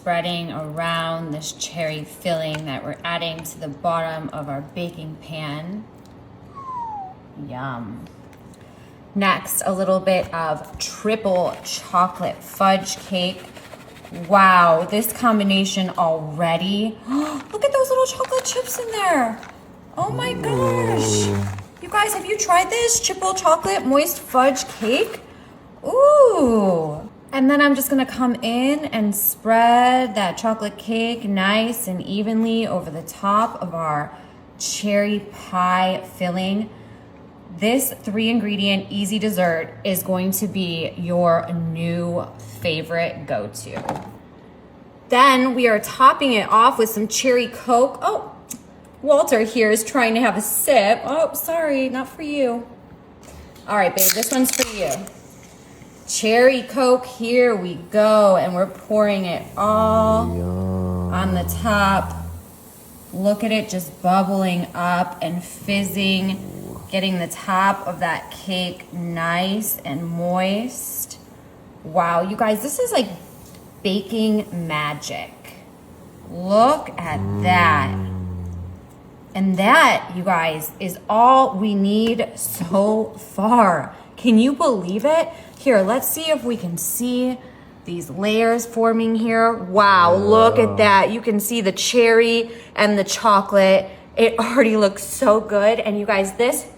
spreading around this cherry filling that we're adding to the bottom of our baking pan. Yum. Next, a little bit of triple chocolate fudge cake. Wow, this combination already. Look at those little chocolate chips in there. Oh my gosh. You guys, have you tried this triple chocolate moist fudge cake? Ooh. And then I'm just gonna come in and spread that chocolate cake nice and evenly over the top of our cherry pie filling. This 3-ingredient easy dessert is going to be your new favorite go-to. Then we are topping it off with some cherry Coke. Oh, Walter here is trying to have a sip. Oh, sorry, not for you. All right, babe, this one's for you. Cherry Coke, here we go. And we're pouring it all on the top. Look at it just bubbling up and fizzing. Getting the top of that cake nice and moist. Wow, you guys, this is like baking magic. Look at that. And that, you guys, is all we need so far. Can you believe it? Here, let's see if we can see these layers forming here. Wow, look at that. You can see the cherry and the chocolate. It already looks so good. And you guys, this,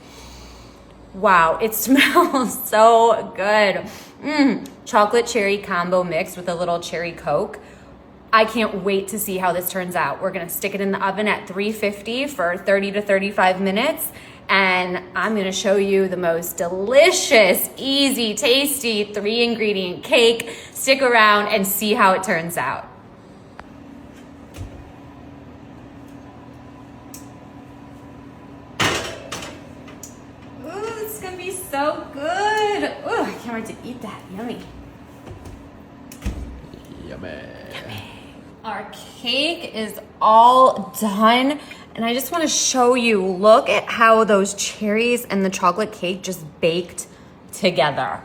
wow, it smells so good. Chocolate cherry combo mix with a little cherry Coke. I can't wait to see how this turns out. We're gonna stick it in the oven at 350 for 30 to 35 minutes. And I'm gonna show you the most delicious, easy, tasty 3-ingredient cake. Stick around and see how it turns out. Ooh, it's gonna be so good. Ooh, I can't wait to eat that. Yummy. Yummy. Our cake is all done. And I just want to show you, look at how those cherries and the chocolate cake just baked together.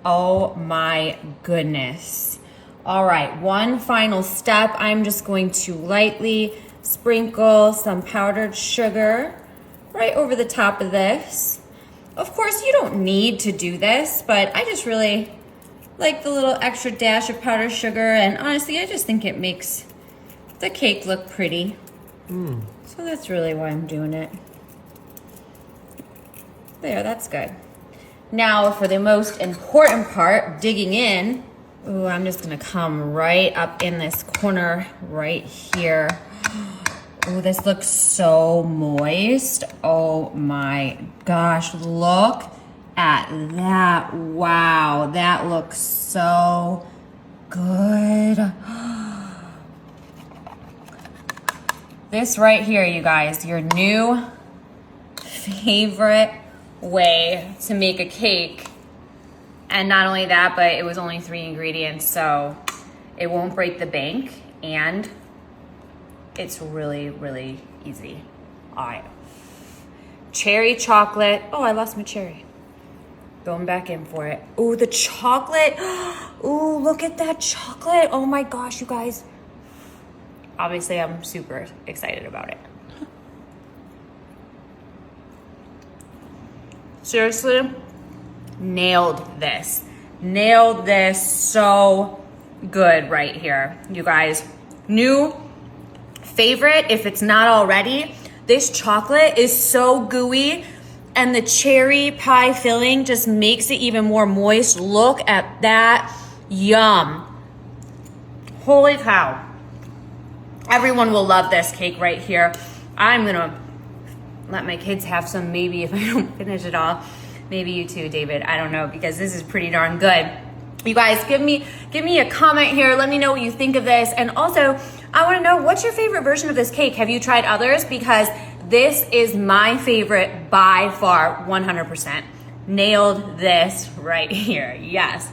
Oh my goodness. All right, one final step. I'm just going to lightly sprinkle some powdered sugar right over the top of this. Of course, you don't need to do this, but I just really like the little extra dash of powdered sugar. And honestly, I just think it makes the cake look pretty. So that's really why I'm doing it. There, that's good. Now for the most important part, digging in. Ooh, I'm just gonna come right up in this corner right here. Ooh, this looks so moist. Oh my gosh, look at that. Wow, that looks so good. This right here, you guys, your new favorite way to make a cake. And not only that, but it was only 3 ingredients, so it won't break the bank, and it's really, really easy. All right. Cherry chocolate. Oh, I lost my cherry. Going back in for it. Ooh, the chocolate. Ooh, look at that chocolate. Oh my gosh, you guys. Obviously, I'm super excited about it. Seriously, nailed this. Nailed this so good right here, you guys. New favorite, if it's not already. This chocolate is so gooey, and the cherry pie filling just makes it even more moist. Look at that. Yum. Holy cow. Everyone will love this cake right here. I'm gonna let my kids have some, maybe, if I don't finish it all. Maybe you too, David. I don't know, because this is pretty darn good. You guys, give me a comment here. Let me know what you think of this. And also, I wanna know, what's your favorite version of this cake? Have you tried others? Because this is my favorite by far, 100%. Nailed this right here, yes.